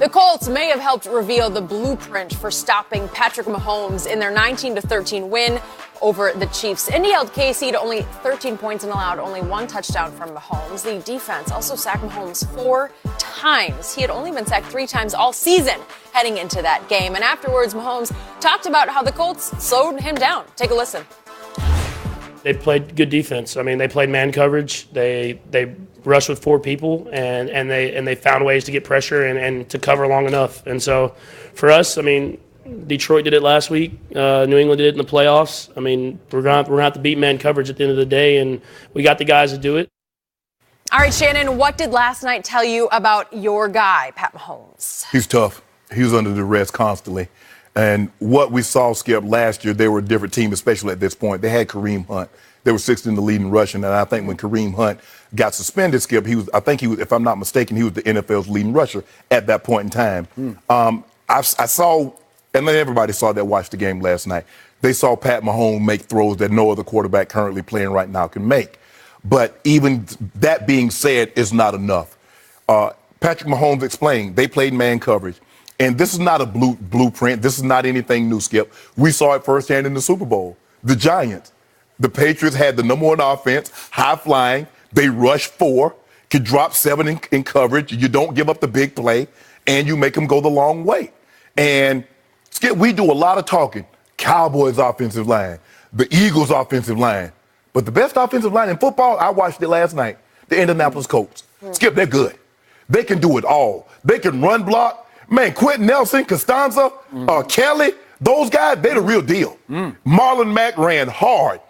The Colts may have helped reveal the blueprint for stopping Patrick Mahomes in their 19-13 win over the Chiefs. Indy held KC to only 13 points and allowed only one touchdown from Mahomes. The defense also sacked Mahomes 4 times. He had only been sacked 3 times all season heading into that game. And afterwards, Mahomes talked about how the Colts slowed him down. Take a listen. They played good defense. I mean, they played man coverage. They rushed with 4 people, and they found ways to get pressure and to cover long enough. And so, for us, I mean, Detroit did it last week. New England did it in the playoffs. I mean, we're gonna have to beat man coverage at the end of the day, and we got the guys to do it. All right, Shannon, what did last night tell you about your guy, Pat Mahomes? He's tough. He was under duress constantly. And what we saw, Skip, last year, they were a different team, especially at this point. They had Kareem Hunt. They were 6th in the lead in rushing. And I think when Kareem Hunt got suspended, Skip, I think he was, if I'm not mistaken, he was the NFL's leading rusher at that point in time. I saw, and everybody saw that, watched the game last night. They saw Pat Mahomes make throws that no other quarterback currently playing right now can make. But even that being said, is not enough. Patrick Mahomes explained they played man coverage. And this is not a blueprint. This is not anything new, Skip. We saw it firsthand in the Super Bowl. The Giants, the Patriots had the number 1 offense, high flying. They rushed 4, could drop 7 in coverage. You don't give up the big play, and you make them go the long way. And Skip, we do a lot of talking. Cowboys offensive line, the Eagles offensive line. But the best offensive line in football, I watched it last night, the Indianapolis Colts. Skip, they're good. They can do it all. They can run block. Man, Quentin Nelson, Costanza, Kelly, those guys, they're the real deal. Marlon Mack ran hard.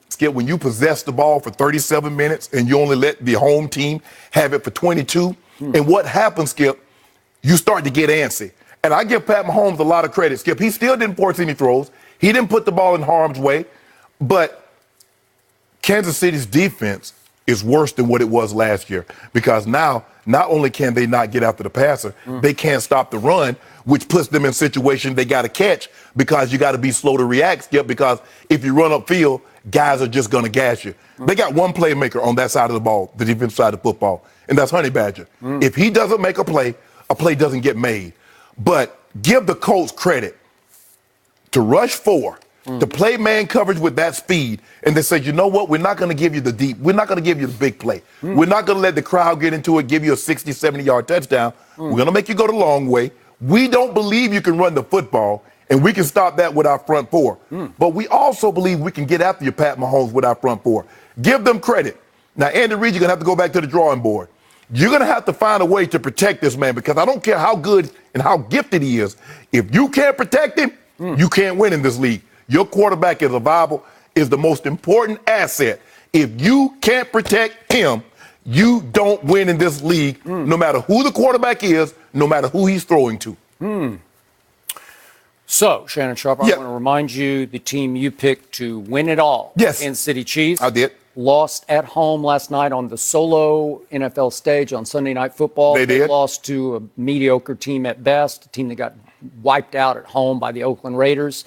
Skip, when you possess the ball for 37 minutes and you only let the home team have it for 22, and what happens, Skip, you start to get antsy. And I give Pat Mahomes a lot of credit, Skip. He still didn't force any throws. He didn't put the ball in harm's way. But Kansas City's defense is worse than what it was last year, because now not only can they not get after the passer, they can't stop the run, which puts them in situations they got to catch, because you got to be slow to react, Skip, because if you run upfield, guys are just going to gas you. They got one playmaker on that side of the ball, the defensive side of football, and that's Honey Badger. If he doesn't make a play doesn't get made. But give the Colts credit to rush 4, to play man coverage with that speed, and they say, you know what, we're not going to give you the deep, we're not going to give you the big play. We're not going to let the crowd get into it, give you a 60, 70-yard touchdown. We're going to make you go the long way. We don't believe you can run the football, and we can stop that with our front 4. But we also believe we can get after you, Pat Mahomes, with our front 4. Give them credit. Now, Andy Reid, you're going to have to go back to the drawing board. You're going to have to find a way to protect this man, because I don't care how good and how gifted he is. If you can't protect him, you can't win in this league. Your quarterback is the most important asset. If you can't protect him, you don't win in this league, no matter who the quarterback is, no matter who he's throwing to. So, Shannon Sharp, I want to remind you the team you picked to win it all. Yes. Kansas City Chiefs. I did. Lost at home last night on the solo NFL stage on Sunday Night Football. They did. Lost to a mediocre team at best, a team that got wiped out at home by the Oakland Raiders.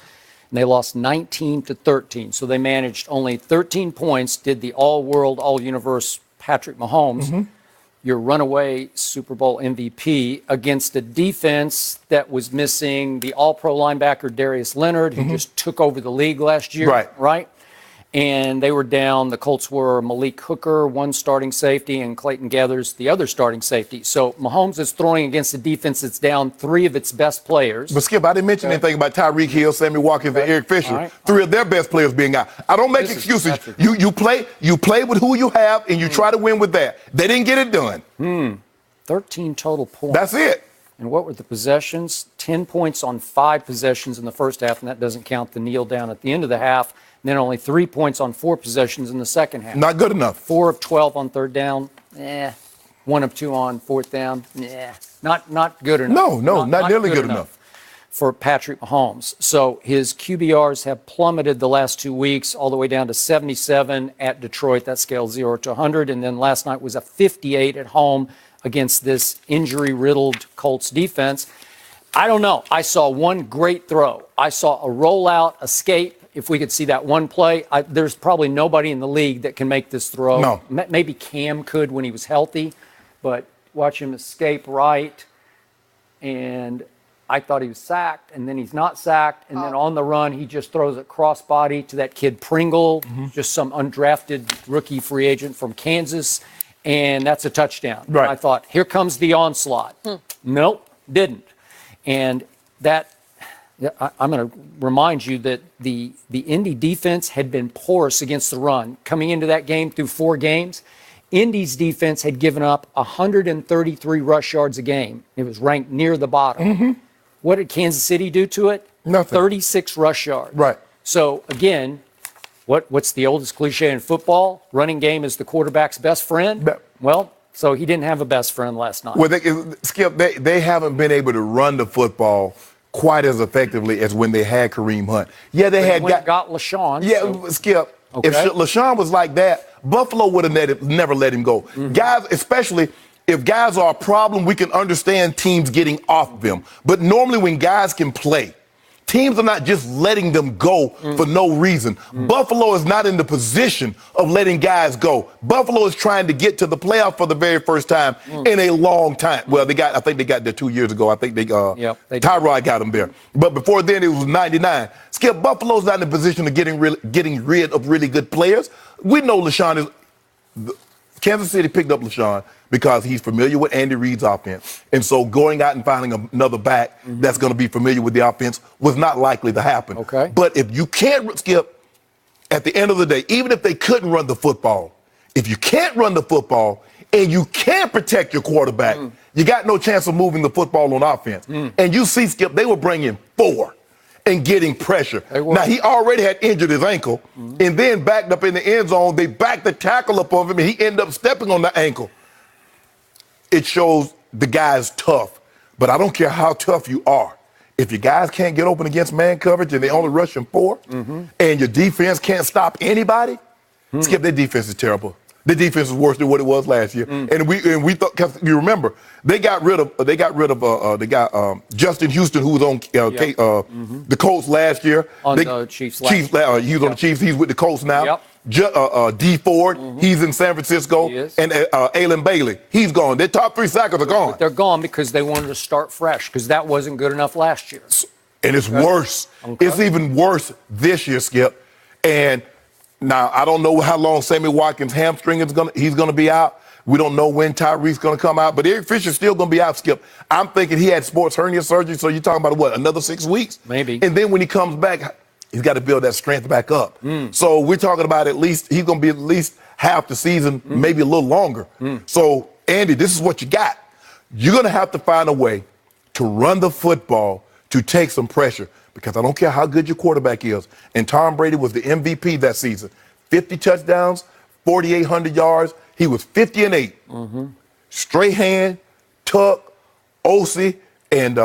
And they lost 19-13. So they managed only 13 points, did the all-world, all-universe Patrick Mahomes, your runaway Super Bowl MVP, against a defense that was missing the all-pro linebacker Darius Leonard, who just took over the league last year. Right? And they were down. The Colts were Malik Hooker, one starting safety, and Clayton Gathers, the other starting safety. So Mahomes is throwing against a defense that's down 3 of its best players. But, Skip, I didn't mention anything about Tyreek Hill, Sammy Watkins, and Eric Fisher. 3 of their best players being out. I don't make excuses. You play with who you have, and you try to win with that. They didn't get it done. 13 total points. That's it. And what were the possessions? 10 points on 5 possessions in the first half, and that doesn't count the kneel down at the end of the half. And then only 3 points on 4 possessions in the second half. Not good enough. 4 of 12 on third down. 1 of 2 on fourth down. Not good enough. No, not nearly good enough for Patrick Mahomes. So his QBRs have plummeted the last 2 weeks, all the way down to 77 at Detroit. That scale 0 to 100. And then last night was a 58 at home against this injury-riddled Colts defense. I don't know. I saw one great throw. I saw a rollout, escape. If we could see that one play, there's probably nobody in the league that can make this throw. No. Maybe Cam could when he was healthy, but watch him escape right and I thought he was sacked, and then he's not sacked, and then on the run, he just throws a crossbody to that kid Pringle, just some undrafted rookie free agent from Kansas, and that's a touchdown. Right. And I thought, here comes the onslaught. Nope, didn't. And that, I'm going to remind you that the Indy defense had been porous against the run. Coming into that game through 4 games, Indy's defense had given up 133 rush yards a game. It was ranked near the bottom. What did Kansas City do to it? Nothing. 36 rush yards. Right. So, again, what's the oldest cliche in football? Running game is the quarterback's best friend. Well, so he didn't have a best friend last night. Well, Skip, they haven't been able to run the football quite as effectively as when they had Kareem Hunt. Yeah, they had got LaShawn. Yeah, so. Skip. Okay. If LaShawn was like that, Buffalo would have never let him go. Guys, especially if guys are a problem, we can understand teams getting off them. But normally when guys can play, teams are not just letting them go for no reason. Buffalo is not in the position of letting guys go. Buffalo is trying to get to the playoff for the very first time in a long time. Well, I think they got there 2 years ago. I think they Tyrod got them there. But before then, it was 99. Skip, Buffalo's not in a position of getting rid of really good players. We know LaShawn is. Kansas City picked up LaShawn because he's familiar with Andy Reid's offense. And so going out and finding another back that's going to be familiar with the offense was not likely to happen. Okay. But if you can't, Skip, at the end of the day, even if they couldn't run the football, if you can't run the football and you can't protect your quarterback, you got no chance of moving the football on offense. And you see, Skip, they were bringing 4 and getting pressure. Now, he already had injured his ankle, and then backed up in the end zone. They backed the tackle up of him, and he ended up stepping on the ankle. It shows the guy's tough, but I don't care how tough you are. If your guys can't get open against man coverage and they only rush him 4, and your defense can't stop anybody, Skip, their defense is terrible. The defense is worse than what it was last year, and we thought, because you remember they got rid of Justin Houston, who was on the Colts last year. The Chiefs. He was on the Chiefs. He's with the Colts now. D Ford, he's in San Francisco, and Alan Bailey, he's gone. Their top 3 sackers are gone. But they're gone because they wanted to start fresh because that wasn't good enough last year. And it's worse. It's even worse this year, Skip. And now, I don't know how long Sammy Watkins' hamstring he's going to be out. We don't know when Tyreek's going to come out. But Eric Fisher's still going to be out, Skip. I'm thinking he had sports hernia surgery, so you're talking about, what, another 6 weeks? Maybe. And then when he comes back, he's got to build that strength back up. So we're talking about he's going to be at least half the season, maybe a little longer. So, Andy, this is what you got. You're going to have to find a way to run the football to take some pressure. Because I don't care how good your quarterback is. And Tom Brady was the MVP that season. 50 touchdowns, 4,800 yards. He was 50-8. Strahan, Tuck, Ossie, and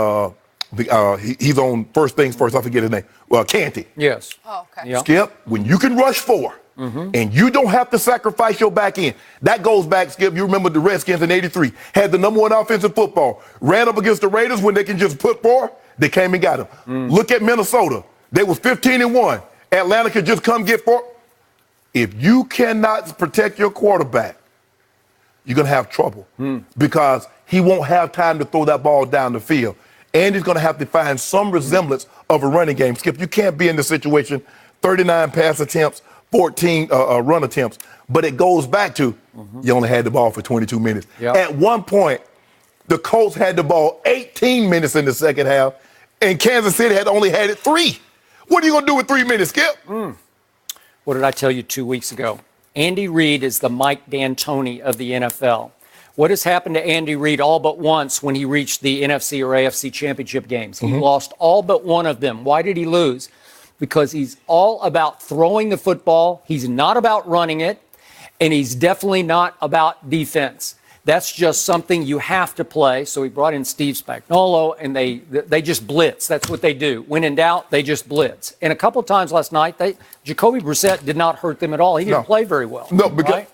he's on First Things First. I forget his name. Canty. Yes. Oh, okay. Yeah. Skip, when you can rush 4 and you don't have to sacrifice your back end, that goes back, Skip. You remember the Redskins in '83 had the number 1 offense in football. Ran up against the Raiders when they can just put 4. They came and got him. Look at Minnesota. They was 15-1. Atlanta could just come get 4. If you cannot protect your quarterback, you're going to have trouble because he won't have time to throw that ball down the field. And he's going to have to find some resemblance of a running game. Skip, you can't be in this situation, 39 pass attempts, 14 run attempts. But it goes back to you only had the ball for 22 minutes. At one point, the Colts had the ball 18 minutes in the second half, and Kansas City had only had it 3. What are you going to do with 3 minutes, Skip? What did I tell you 2 weeks ago? Andy Reid is the Mike D'Antoni of the NFL. What has happened to Andy Reid all but once when he reached the NFC or AFC championship games? He lost all but one of them. Why did he lose? Because he's all about throwing the football. He's not about running it, and he's definitely not about defense. That's just something you have to play. So he brought in Steve Spagnuolo, and they just blitz. That's what they do. When in doubt, they just blitz. And a couple of times last night, Jacoby Brissett did not hurt them at all. He didn't play very well. No, because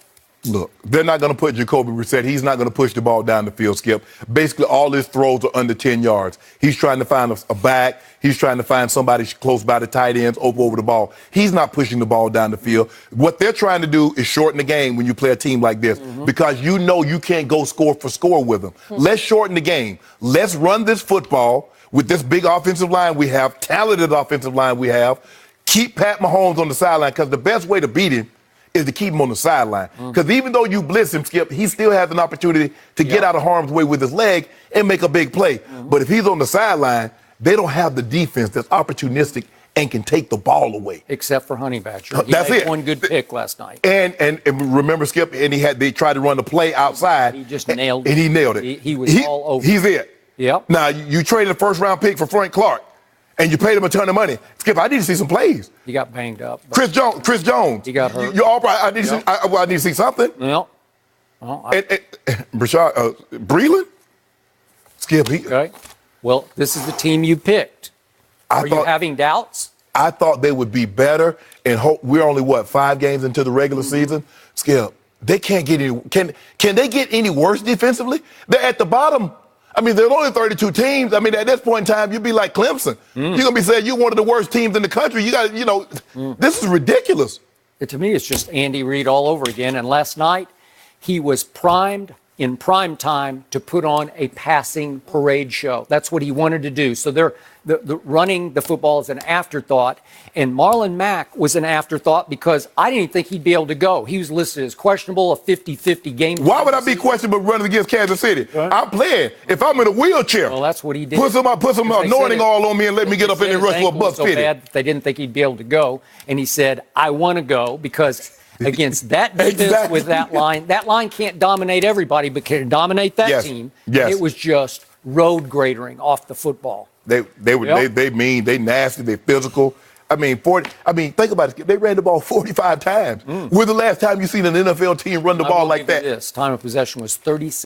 Look, they're not going to put Jacoby Brissett. He's not going to push the ball down the field, Skip. Basically, all his throws are under 10 yards. He's trying to find a back. He's trying to find somebody close by the tight ends, over the ball. He's not pushing the ball down the field. What they're trying to do is shorten the game when you play a team like this because you know you can't go score for score with them. Let's shorten the game. Let's run this football with this big offensive line we have, talented offensive line we have. Keep Pat Mahomes on the sideline because the best way to beat him is to keep him on the sideline. Because even though you blitz him, Skip, he still has an opportunity to get out of harm's way with his leg and make a big play. But if he's on the sideline, they don't have the defense that's opportunistic and can take the ball away. Except for Honey Badger. He That's made it. one good pick last night. And remember, Skip, and they tried to run the play outside. He just nailed it. And he nailed it. He was all over. He's it. Yep. Now, you traded a first-round pick for Frank Clark, and you paid him a ton of money. Skip, I need to see some plays. He got banged up. Chris Jones. He got hurt. You're all right. I need to see something. Well, well Brashad, Breeland? Skip, okay. Well, this is the team you picked. Are you having doubts? I thought they would be better, and we're only, 5 games into the regular season? Skip, they can't get any. Can they get any worse defensively? They're at the bottom. I mean, there's only 32 teams. I mean, at this point in time, you'd be like Clemson. You're going to be saying you're one of the worst teams in the country. You got to, this is ridiculous. To me, it's just Andy Reid all over again. And last night, he was primed in prime time to put on a passing parade show. That's what he wanted to do. So they're running the football is an afterthought. And Marlon Mack was an afterthought because I didn't think he'd be able to go. He was listed as questionable, a 50-50 game. Why would I be questionable running against Kansas City? Right. I'm playing. If I'm in a wheelchair, well, that's what he did. Put some anointing oil on me and let me get up in and rush for a bus so bad that they didn't think he'd be able to go. And he said, I want to go because against that defense with that line can't dominate everybody, but can dominate that team. Yes. It was just road gradering off the football. They mean, they nasty, they physical. I mean, think about it. They ran the ball 45 times. When's the last time you seen an NFL team run the ball like that? This time of possession was 36.